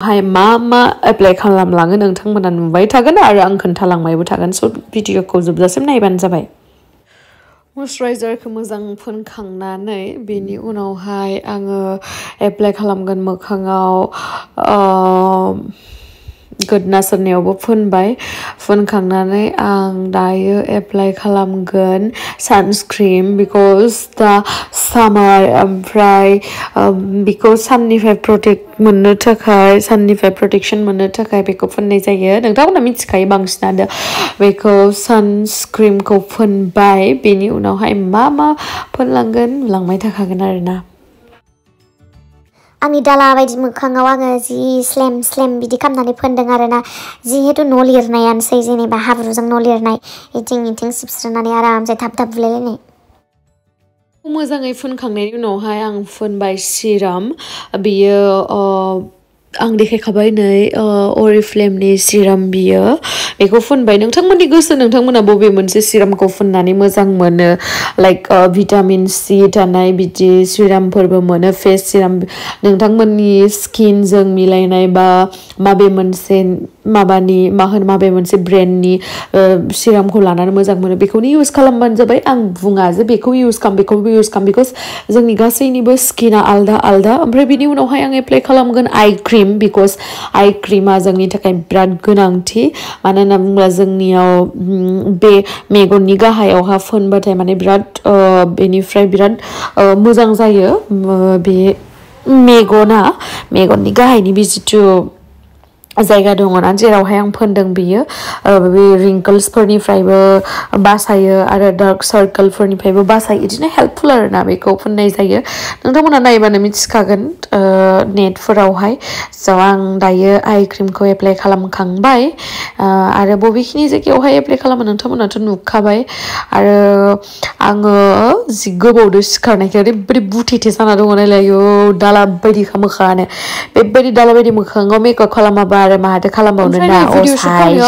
हाय मा एप्लाइ खालामलाङो नोंथांमोना नुबाय थागोन आरो आं खोन्थालांबायबो थागोन स' भिडिअखौ जोबजासिम नायबानो जाबाय मयस्चराइजारखौ मोजां फोनखांनानै बेनि उनावहाय आङो एप्लाइ खालामगोन मोखाङाव गोदना सोरनियावबो फोनखांनानै आं दायो एप्लाइ खालामगोन सानस्क्रिन बिकज दा सामार ओमफ्राय बेखौ साननिफ्राय प्रटेक्शन मोननो थाखाय बेखौ फोननाय जायो नोंथांमोना मिथिखायो बांसिनानो बेखौ सानस्क्रिनखौ फोनबाय बेनि उनावहाय मा फोनलांगोन नुलांबाय थाखागोन आरोना आंनि दाला बायदि मोखाङाव आङो जि स्लेम बिदि खालामनानै फोनदों आरोना जिहेतु न' लिरनायानोसै जेनेबा हाब्रुजों न' लिरनाय इथिं सिबस्रोनानै आरामसे थाब बुलायलायनाय मोजाङै फोनखांनायनि उनावहाय आं फोनबाय सिराम बियो आं देखायखाबाय नै अरिफ्लेमनि सिराम बियो बेखौ फोनबाय नोंथांमोननि गोसो नोंथांमोना बबे मोनसे सिरामखौ फोननानै मोजां मोनो लाइक भिटामिन सी थानाय बिदि सिरामफोरबो मोनो फेस सिराम नोंथांमोननि स्किनजों मिलायनाय बा माबे मोनसे ब्रेन्डनि सिरामखौ लानानै मोजां मोनो बेखौनो इउज खालामबानो जाबाय आं बुङा जे बेखौ इउज खालाम बिकज जोंनि गासैनिबो स्किना आलदा ओमफ्राय बिनि उनावहाय आं एप्लाइ खालामगोन आइ क्रिम बिकज आइ क्रिमा जोंनि थाखाय बिराद गोनांथि मानो होनना बुङोब्ला जोंनियाव बे मेगननि गाहायावहा फोनबाथाय माने बिराद बेनिफ्राय बिराद मोजां जायो बे मेगननि गाहायनि बे जिथु जायगा दङना जेरावहाय आं फोनदों बियो बे रिंकल्सफोरनिफ्रायबो बासायो आरो डार्क सार्कोलफोरनिफ्रायबो बासायो बिदिनो हेल्पफुल आरोना बेखौ फोननाय जायो नोंथांमोना नायबानो मिथिखागोन नेटफोरावहाय स' आं दायो आइ क्रिमखौ एप्लाइ खालामखांबाय आरो बबेखिनि जायगायावहाय एप्लाइ खालामो नोंथांमोनाथ' नुखाबाय आरो आङो जि गोबावदो सिखारनायखाय ओरैबायदि बुथेथे जाना दङ नायलायो दाला बायदि मोखाङानो बेबायदि दाला बायदि मोखाङाव मेकआप खालामाबा आरो माहाथो खालामबावनो ना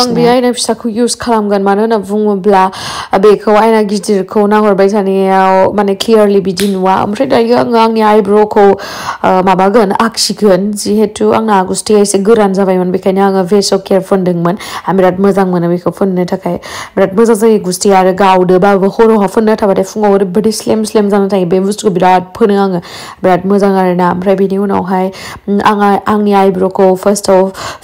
आं बे आयना फिसाखौ इउज खालामगोन मानो होनना बुङोब्ला बेखौ आयना गिदिरखौ नाहरबाय थानायाव माने क्लियारलि बिदि नुवा ओमफ्राय दायो आङो आंनि आइब्र'खौ आखिगोन जिहेतु आंना गुस्थिया एसे गोरान जाबायमोन बेखायनो आङो भेस' केयार फोनदोंमोन आं बिराद मोजां मोनो बेखौ फोननो थाखाय बिराद मोजां जायो गुस्थिया आरो गावदोबाबो हरावहा फोननो थाबाथाय फुङाव ओरैबायदि स्लेम जाना थायो बे बुस्थुखौ बिराद फोनो आङो बिराद मोजां आरोना ओमफ्राय बिनि उनावहाय आंनि आइब्र'खौ फार्स्टआव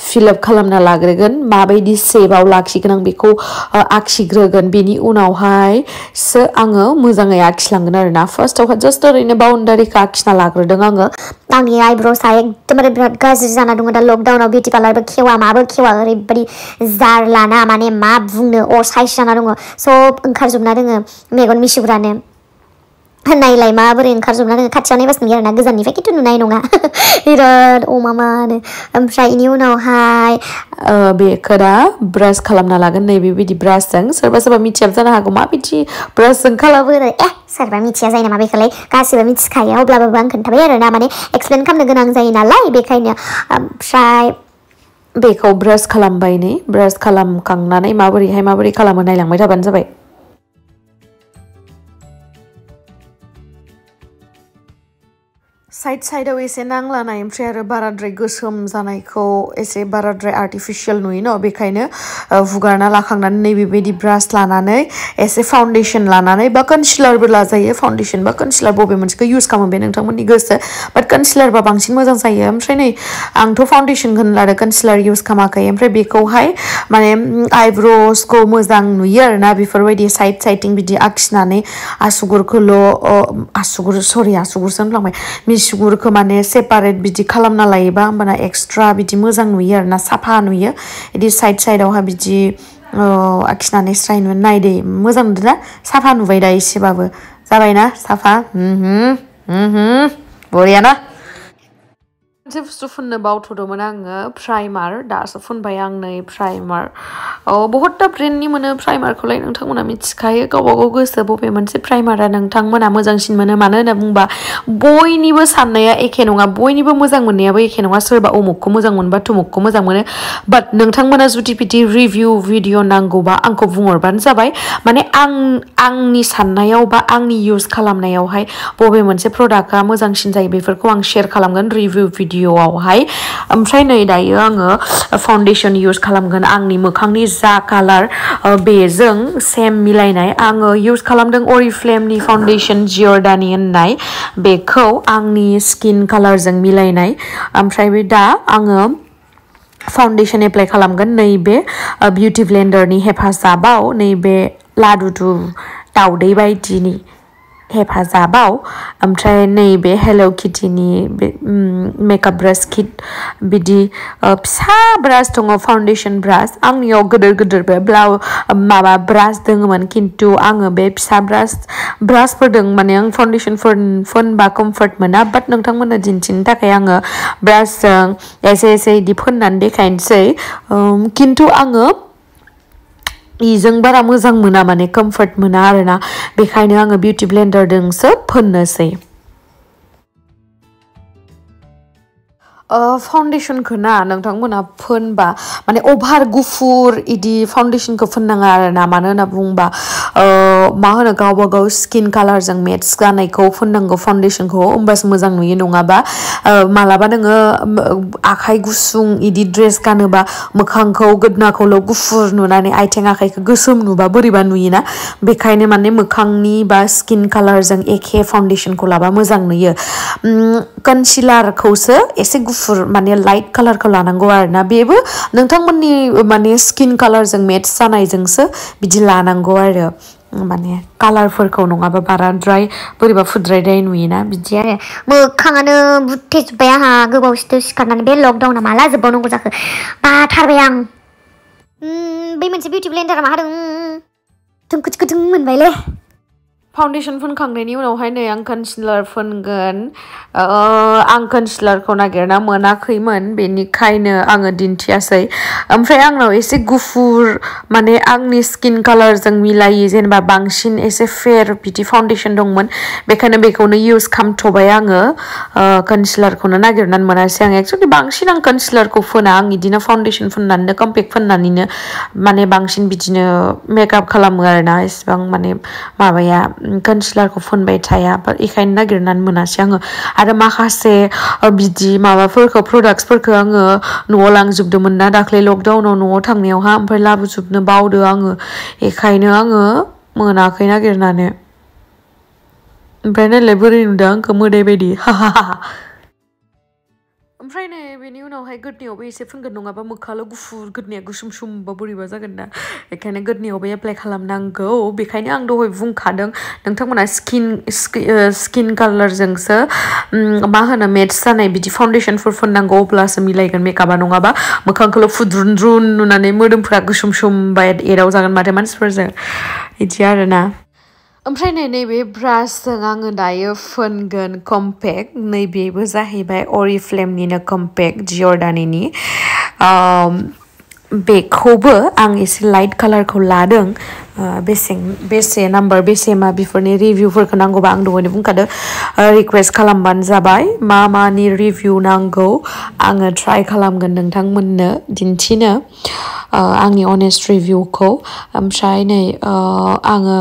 फिलआप खालामना लाग्रोगोन माबायदि शेपआव लाखिगोन आं बेखौ आखिग्रोगोन बेनि उनावहायसो आङो मोजाङै आखिलांगोन आरोना फार्स्टआवहाय जास्ट ओरैनो बाउन्डारिखौ आखिना लाग्रोदों आङो आंनि आइब्र'सा एकदमबारे बिराद गाज्रि जाना दङ दा लकडाउनाव बिउटि पार्लारबो खेवा माबो खेवा ओरैबायदि जारलाना माने मा बुंनो असाइस जाना दङ सब ओंखारजोबना दोङो मेगन मिसिग्रानो नायलाय माबोरै ओंखारजोबना दोङो खाथियाव नायबासो नुयो आरोना गोजाननिफ्राय खिन्थु नुनाय नङा बिराद अमामानो ओमफ्राय बेनि उनावहाय बेखौ दा ब्रास खालामना लागोन नैबेबायदि ब्रासजों सोरबा मिथियाबो जानो हागौ माबायदि ब्रासजों खालामो सोरबा मिथिया जायो नामा बेखौलाय गासिबो मिथिखायो अब्लाबो आं खोन्थाबाय आरोना माने एक्सप्लेन खालामनो गोनां जायो नालाय बेखायनो ओमफ्राय बेखौ ब्रास खालामबाय नै ब्रास खालामखांनानै माबोरै खालामो नायलांबाय थाबानो जाबाय साइडआव एसे नांलानाय ओमफ्राय आरो बाराद्राय गोसोम जानायखौ एसे बाराद्राय आर्टिफिशियल नुयो न बेखायनो हुगारना लाखांनानै नैबेबायदि ब्रास लानानै एसे फाउन्डेसन लानानै बा कनसिलारबो लाजायो फाउन्डेसन बा कनसिलार बबे मोनसेखौ इउज खालामो बे नोंथांमोननि गोसो बाट कनसिलारबा बांसिन मोजां जायो ओमफ्राय नै आंथ' फाउन्डेसनखौनो लादों कनसिलार इउज खालामाखै ओमफ्राय बेखौहाय माने आइब्र'सखौ मोजां नुयो आरोना बेफोरबायदि साइडथिं बिदि आखिनानै आसुगुरसो होनफ्लांबाय मिसुगुरखौ माने सेपारेट बिदि खालामना लायोबा होमबाना एक्सट्रा बिदि मोजां नुयो आरोना साफा नुयो बिदि साइडआवहा बिदि आखिनानै स्राय नुयो नायदे मोजां नुदोंना साफा नुबाय दा एसेबाबो जाबायना साफा बरियाना मोनसे बुस्थु फुननो बावथ'दोंमोन आङो प्राइमार दासो फुनबाय आं नै प्राइमार बहुतथा ब्रेन्डनि मोनो प्राइमारखौलाय नोंथांमोना मिथिखायो गावबागाव गोसो बबे मोनसे प्राइमारा नोंथांमोना मोजांसिन मोनो मानो होनना बुंबा बयनिबो साननाया एखे नङा बयनिबो मोजां मोननायाबो एखे नङा सोरबा अमुकखौ मोजां मोनबा तुमुकखौ मोजां मोनो बाट नोंथांमोना जुदि बिदि रिभिउ भिडिअ नांगौबा आंखौ बुंहरबानो जाबाय माने आंनि साननायाव बा आंनि इउज खालामनायावहाय बबे मोनसे प्रडाक्टआ मोजांसिन जायो बेफोरखौ आं शेयार खालामगोन रिभिउ भिडिअ भिडिअआवहाय ओमफ्राय नै दायो आङो फाउन्डेसन इउज खालामगोन आंनि मोखांनि जा कालार बेजों सेम मिलायनाय आङो इउज खालामदों अरिफ्लेमनि फाउन्डेसन जियर्डानि होननाय बेखौ आंनि स्किन कालारजों मिलायनाय ओमफ्राय बे दा आङो फाउन्डेसन एप्लाइ खालामगोन नैबे बिउटि ब्लेन्डारनि हेफाजाबाव नैबे लादुदु दाउदै बायदिनि हेफाजाबाव ओमफ्राय नैबे हेल' किटिनि मेकआप ब्रास किट बिदि फिसा ब्रास दङ फाउन्डेसन ब्रास आंनियाव गिदिर गिदिर बे माबा ब्रास दङमोन खिन्थु आङो बे फिसा ब्रासफोरदों माने आं फाउन्डेसनफोर फोनबा कम्फर्ट मोना बाट नोंथांमोननो दिन्थिनो थाखाय आङो ब्रासजों एसे एसे इदि फोननानै देखायनोसै खिन्थु आङो इजों बारा मोजां मोना माने कम्फर्ट मोना आरोना बेखायनो आङो बिउटि ब्लेन्डारजोंसो फोननोसै फाउन्डेसनखौ ना नोंथांमोना फोनबा माने अभार गुफुर इदि फाउन्डेसनखौ फोननाङा आरोना मानो होनना बुंबा मा होनो गावबा गाव स्किन कालारजों मेट्स जानायखौ फोननांगौ फाउन्डेसनखौ होमबासो मोजां नुयो नङाबा मालाबा नोङो आखाइ गुसुं इदि ड्रेस गानोबा मोखांखौ गोदनाखौल' गुफुर नुनानै आथिं आखाइखौ गोसोम नुबा बोरैबा नुयोना बेखायनो माने मोखांनि बा स्किन कालारजों एखे फाउन्डेसनखौ लाबा मोजां नुयो कनसिलारखौसो एसे गुफुर माने लाइट कालारखौ लानांगौ आरोना बेबो नोंथांमोननि माने स्किन कालारजों मेट्स जानायजोंसो बिदि लानांगौ आरो माने कालारफोरखौ नङाबा बाराद्राय बोरैबा फुद्रायद्राय नुयोना बिदि आरो मोखाङानो बुथेजोब्बाय आंहा गोबावसो सिखारनानै बे लकडाउना माला जोबबावनांगौ जाखो बाथारबाय आं बै मोनसे बिउटि ब्लेन्डारा मा होदों थुंखुथुं मोनबायलै फाउन्डेसन फोनखांनायनि उनावहाय नै आं कनसिलार फोनगोन आं कनसिलारखौ नागिरना मोनाखैमोन बेनिखायनो आङो दिन्थियासै ओमफ्राय आंनाव एसे गुफुर माने आंनि स्किन कालारजों मिलायि जेनेबा बांसिन एसे फेर बिदि फाउन्डेसन दंमोन बेखायनो बेखौनो इउज खालामथ'बाय आङो कनसिलारखौनो नागिरनानै मोनासै आं एक्चुवेलि बांसिन आं कनसिलारखौ फोना आं बिदिनो फाउन्डेसन फोननानैनो कम्पेक्ट फोननानैनो माने बांसिन बिदिनो मेकआप खालामो आरोना इसिबां माने माबाया कनसिलारखौ फोनबाय थाया बेखायनो नागिरनानै मोनासै आङो आरो माखासे बिदि माबाफोरखौ प्रडाक्ट्सफोरखौ आङो न'आव लांजोबदोंमोन ना दाख्लै लकडाउनाव न'आव थांनायावहा ओमफ्राय लाबोजोबनो बावदो आङो बेखायनो आङो मोनाखै नागिरनानै ओमफ्राय नायलाय बोरै नुदों आंखौ मोदाय बायदि ओमफ्राय नै बेनि उनावहाय गोदनायावबो एसे फोनगोन नङाबा मोखाङाल' गुफुर गोदनाया गोसोम सोमबा बोरैबा जागोन ना बेखायनो गोदनायावबो एप्लाइ खालामनांगौ बेखायनो आं दहाय बुंखादों नोंथांमोना स्किन कालारजोंसो मा होनो मेट्स जानाय बिदि फाउन्डेसनफोर फोननांगौ अब्लासो मिलायगोन मेकआपा नङाबा मोखांखौल' फुद्रुन नुनानै मोदोमफ्रा गोसोम सोमबा एदाव जागोन माथो मानसिफोरजों बिदि आरोना ओमफ्राय नैबे ब्रासजों आङो दायो फोनगोन कम्पेक्ट नैबेबो जाहैबाय अरिफ्लेमनिनो कम्पेक्ट जियर्डानिनि बेखौबो आं एसे लाइट कालारखौ लादों बेसे नाम्बार बेसे मा बेफोरनि रिभिउफोरखौ नांगौबा आं दहायनो बुंखादों रिकुवेस्ट खालामबानो जाबाय मानि रिभिउ नांगौ आङो ट्राइ खालामगोन नोंथांमोननो दिन्थिनो आंनि अनेस्ट रिभिउखौ ओमफ्राय नै आङो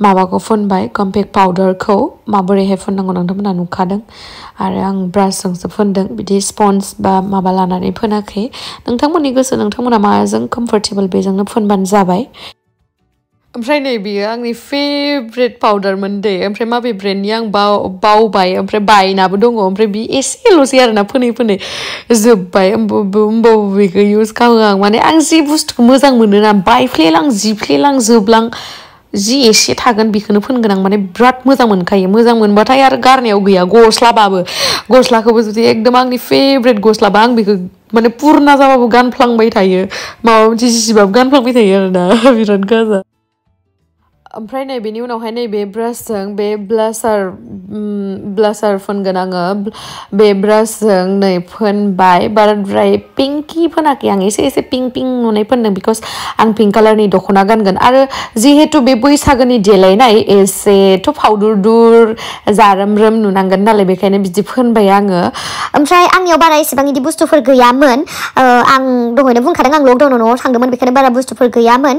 माबाखौ फोनबाय कम्पेक्ट पाउडारखौ माबोरैहाय फोननांगौ नोंथांमोना नुखादों आरो आं ब्रासजोंसो फोनदों बिदि स्पन्ज बा माबा लानानै फोनाखै नोंथांमोननि गोसो नोंथांमोना माजों कम्फर्टेबल बेजोंनो फोनबानो जाबाय ओमफ्राय नै बियो आंनि फेभरेट पाउडारमोन दे ओमफ्राय माबे ब्रेन्डनि आं बावबाय ओमफ्राय बायनाबो दङ ओमफ्राय बि एसेल'सै आरोना फोनै जोब्बाय होमबाबो बेखौ इउज खालामो आं माने आं जि बुस्थुखौ मोजां मोनो ना बायफ्लेलां जिफ्लेलां जोबलां जि एसे थागोन बेखौनो फोनगोन आं माने बिराद मोजां मोनखायो मोजां मोनबाथाय आरो गारनायाव गैया गस्लाखौबो जुदि एकदम आंनि फेभरेट गस्लाबा आं बेखौ माने पुरना जाबाबो गानफ्लांबाय थायो माबा मोनसे जिबाबो गानफ्लांबाय थायो आरोना बिराद गाजा ओमफ्राय नै बेनि उनावहाय नैबे ब्रासजों बे ब्लासार फोनगोन आङो बे ब्रासजों नै फोनबाय बाराद्राय पिंकि फोनाखै आं एसे पिंक नुनाय फोनदों बिकज आं पिंक कालारनि दख'ना गानगोन आरो जिहेतु बे बैसागोनि देलायनाय एसेथ' फावदुर जारोम नुनांगोन नालाय बेखायनो बिदि फोनबाय आङो ओमफ्राय आंनियाव बारा एसेबां इदि बुस्थुफोर गैयामोन आं दहायनो बुंखादों आं लकडाउनाव न'आव थांदोंमोन बेखायनो बारा बुस्थुफोर गैयामोन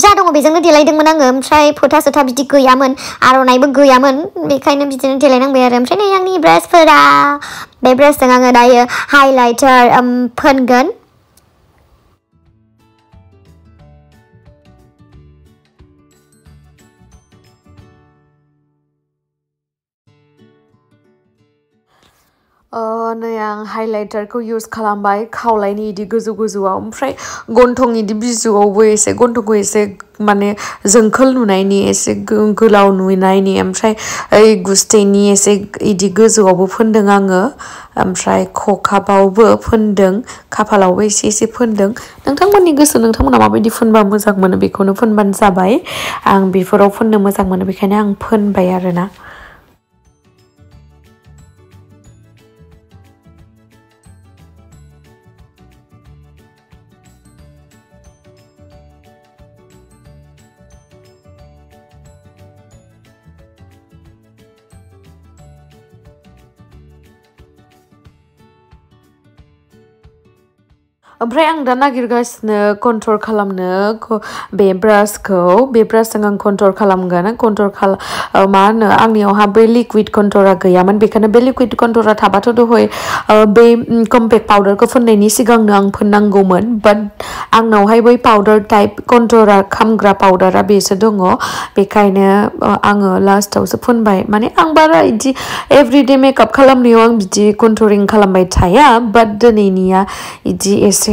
जा दङ बेजोंनो देलायदोंमोन आङो ओमफ्राय फोथा सोथा बिदि गैयामोन आर'नाइबो गैयामोन बेखायनो बिदिनो देलायनांबाय आरो ओमफ्राय नै आंनि ब्रासफोरा बे ब्रासजों आङो दायो हाइलाइटार फोनगोन नै आं हाइलाइटारखौ इउज खालामबाय खावलायनि इदि गोजौ गोजौआव ओमफ्राय गन्थंनि इदि बिजुआवबो एसे गन्थंखौ एसे माने जोंखोल नुनायनि एसे गोलाव नुनायनि ओमफ्राय ओइ गुस्थिनि एसे इदि गोजौआवबो फोनदों आङो ओमफ्राय खखाबावबो फोनदों खाफालावबो एसे एसे फोनदों नोंथांमोननि गोसो नोंथांमोना माबायदि फोनबा मोजां मोनो बेखौनो फोनबानो जाबाय आं बेफोराव फोननो मोजां मोनो बेखायनो आं फोनबाय आरोना ओमफ्राय आं दा नागिरगासिनो कन्ट्रल खालामनो बे ब्रासजों आं कन्ट्रल खालामगोन मा होनो आंनियावहा बे लिक्विड कन्ट्रला गैयामोन बेखायनो बे लिक्विड कन्ट्रला थाबाथ' दहाय बे कम्पेक्ट पाउडारखौ फोननायनि सिगांनो आं फोननांगौमोन बाट आंनावहाय बै पाउडार टाइप कन्ट्रला खामग्रा पाउडारा बेसो दङ बेखायनो आङो लास्टावसो फोनबाय माने आं बारा इदि एभरिडे मेकआप खालामनायाव आं बिदि कन्ट्रलिं खालामबाय थाया बाट दिनैनिया इदि एसे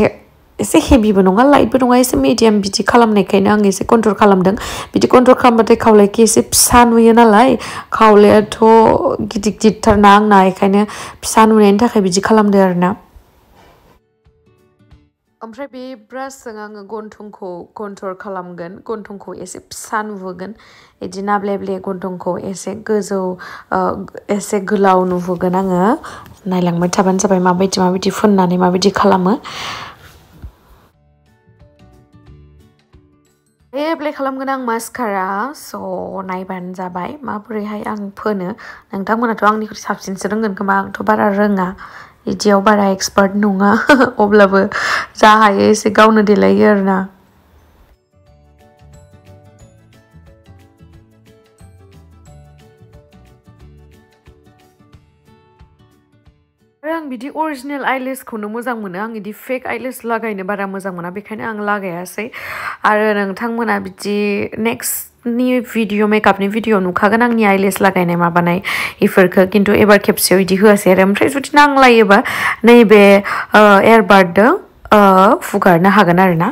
हेभिबो नङा लाइटबो नङा एसे मिडियाम बिदि खालामनायखायनो आं एसे कन्ट्रल खालामदों बिदि कन्ट्रल खालामबाथाय खावलायखौ एसे फिसा नुयो नालाय खावलायाथ' गिदिर गिदिरथारना आंना बेखायनो फिसा नुनायनि थाखाय बिदि खालामदो आरोना ओमफ्राय बे ब्रासजों आङो गन्थंखौ कन्ट्रल खालामगोन गन्थंखौ एसे फिसा नुहोगोन बिदि नाब्ले गन्थंखौ एसे गोजौ एसे गोलाव नुहोगोन आङो नायलांबाय थाबानो जाबाय माबायदि फुननानै माबायदि खालामो एप्लाइ खालामगोन आं मास्कारा स' नायबानो जाबाय माबोरैहाय आं फोनो नोंथांमोनाथ' आंनिख्रुइ साबसिनसो रोंगोन खोमा आंथ' बारा रोङा बिदियाव बारा एक्सपार्ट नङा अब्लाबो जा हायो एसे गावनो देलायो आरोना आं बिदि अरिजिनेल आइलेसखौनो मोजां मोनो आं बिदि फेक आइलेस लागायनो बारा मोजां मोना बेखायनो आं लागायासै आरो नोंथांमोना बिदि नेक्स्टनि भिडिअ मेकआपनि भिडिअ नुखागोन आंनि आइलेस लागायनाय माबानाय इफोरखौ खिन्थु एबार खेबसेयाव बिदि होआसै आरो ओमफ्राय जुदि नांलायोबा नैबे एयारबाडजों फुगारनो हागोन आरोना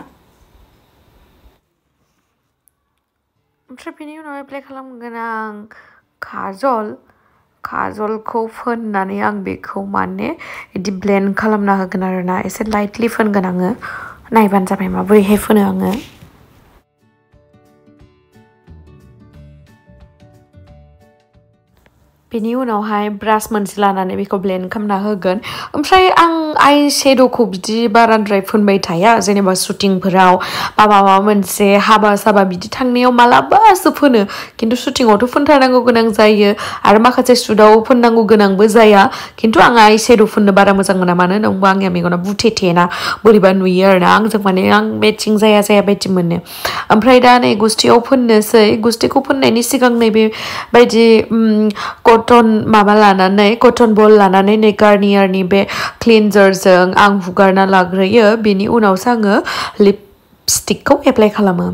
ओमफ्राय बेनि उनाव एप्लाइ खालामगोन आं काजलखौ फोननानै आं बेखौ माने बिदि ब्लेन्ड खालामना होगोन आरोना एसे लाइटलि फोनगोन आङो नायबानो जाबाय माबोरैहाय फोनो आङो बेनि उनावहाय ब्रास मोनसे लानानै बेखौ ब्लेन्ड खालामना होगोन ओमफ्राय आं आइ शेड'खौ बिदि बाराद्राय फोनबाय थाया जेनेबा शुटिंफोराव बा माबा मोनसे हाबा साबा बिदि थांनायाव मालाबासो फोनो खिन्थु शुटिंआवथ' फोनथारनांगौ गोनां जायो आरो माखासे शुटआव फोननांगौ गोनांबो जाया खिन्थु आं आइ शेड' फोननो बारा मोजां मोना मानो होनोबा आंनिया मेगना बुथेथेना बोरैबा नुयो आरोना आंजों माने आं मेटचिं जाया बायदि मोनो ओमफ्राय दा नै गुस्थियाव फोननोसै गुस्थिखौ फोननायनि सिगां नैबे बायदि कटन बल लानानै नै गार्नियारनि बे क्लिनजारजों आं हुगारना लाग्रोयो बेनि उनावसो आङो लिपस्टिकखौ एप्लाइ खालामो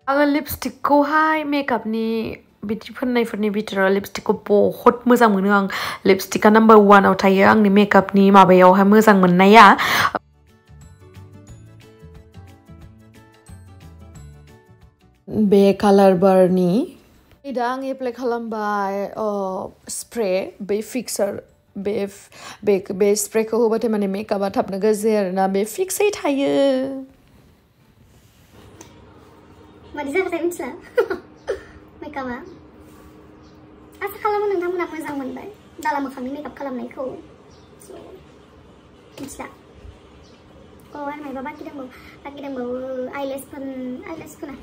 आङो लिपस्टिकखौहाय मेकआपनि बिदि फोननायफोरनि बिथोराव लिपस्टिकखौ बहुत मोजां मोनो आं लिपस्टिकआ नाम्बार 1आव थायो आंनि मेकआपनि माबायावहाय मोजां मोननाया बे कालार बारनि दा आं एप्लाइ खालामबाय स्प्रे बे फिक्सार बे स्प्रेखौ होबाथाय माने मेकआपआ थाबनो गाज्रि आरोना बे फिक्सै थायो मादि जाखो मिथिला मेकआपआ आसा खालामो नोंथांमोना मोजां मोनबाय दाला मोखांनि मेकआप खालामनायखौ मिथिला आरो मायबा बाखि दंबावो आइलेस फोना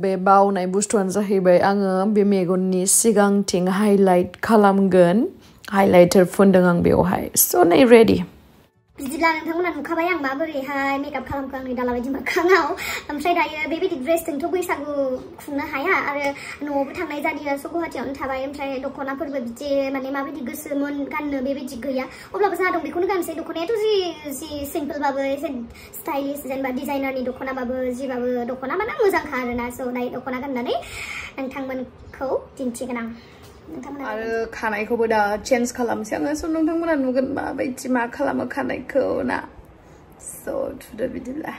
बे बावनाय बुस्थुआनो जाहैबाय आङो बे मेगननि सिगांथिं हाइलाइट खालामगोन हाइलाइटार फुनदों आं बेवहाय स' नै रेडि बिदिब्ला नोंथांमोना नुखाबाय आं माबोरैहाय मेकआप खालामखो आंनि दालाबायदि मोखाङाव ओमफ्राय दायो बेबायदि ड्रेसजोंथ' बैसागु खुंनो हाया आरो न'आवबो थांनाय जादिया स' गुवाहाटियावनो थाबाय ओमफ्राय दख'नाफोरबो बिदि माने माबायदि गोसोमोन गाननो बेबायदि गैया अब्लाबो जा दं बेखौनो गानसै दख'नायाथ' जि सिम्पोलबाबो एसे स्टाइलिश जेनेबा डिजाइनारनि दख'नाबाबो जिबाबो दख'ना माने मोजांखा आरोना स' दायो दख'ना गाननानै नोंथांमोनखौ दिन्थिगोन आं आरो खानायखौबो दा चेन्ज खालामसै आङो स' नोंथांमोना नुगोन माबायदि मा खालामो खानायखौ ना स' थुदो बिदिब्ला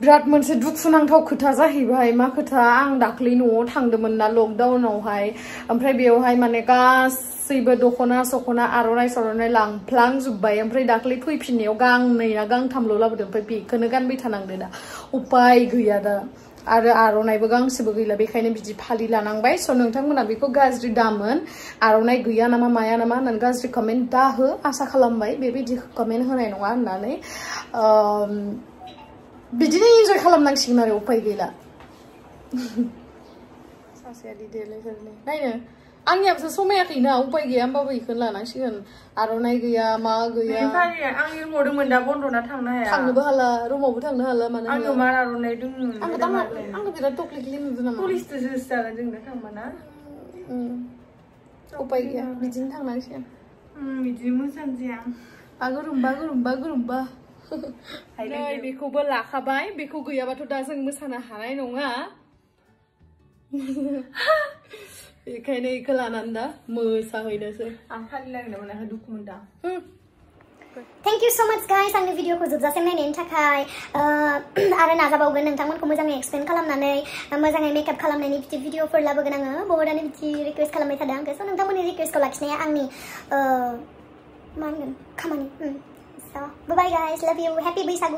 बिराद मोनसे दुखुनांथाव खोथा जाहैबाय मा खोथा आं दाख्लै न'आव थांदोंमोन ना लकडाउनावहाय ओमफ्राय बेयावहाय माने गासैबो दख'ना सख'ना आर'नाइ लांफ्लांजोब्बाय ओमफ्राय दाख्लै फैफिननायाव गांनै ना गांथामल' लाबोदों ओमफ्राय बेखौनो गानबाय थानांदों दा उपाय गैया दा आरो आर'नाइबो गांसेबो गैला बेखायनो बिदि फालि लानांबाय स' नोंथांमोना बेखौ गाज्रि दामोन आर'नाइ गैया नामा माया नामा होननानै गाज्रि कमेन्ट दाहो आसा खालामबाय बेबायदि कमेन्ट होनाय नङा होननानै बिदिनो एन्जय खालामनांसिगोन आरो उपाय गैला सासेया लिदेरलायथारलै नायनो आंनियाबोसो समायाखैना उपाय गैया होमबाबो बेखौनो लानांसिगोन आर'नाइ गैया मा गैया आंनि रुमाव दंमोन दा बन्द'ना थांनो हाया थांनोबो हाला रुमावबो थांनो हाला मानो आंनो मा आर'नाइ दङ आंखौ बिराद टक्लिकलि नुदों नामा पुलिसजोंसो जागोन जोंनो थांबाना उपाय गैया बिदिनो थांनांसिगोन बिदि मोजां जाया बागुरुम्बा नै बेखौबो लाखाबाय बेखौ गैयाबाथ' दा जों मोसानो हानाय नङा बेखायनो बेखौ लानानै दा मोसाहैनोसै आं फालि लांनो मोनाखै दुखु मोनदां Thank you so much guys आंनि भिडिअखौ जोबजासिम नायनायनि थाखाय आरो नाजाबावगोन नोंथांमोनखौ मोजाङै एक्सप्लेन खालामनानै मोजाङै मेकआप खालामनायनि बिदि भिडिअफोर लाबोगोन आङो बहुतआनो बिदि रिक्वेस्ट खालामबाय थादों आंखौ स' नोंथांमोननि रिक्वेस्टखौ लाखिनाया आंनि मा होनगोन खामानि so bye bye guys love you happy Bwisagu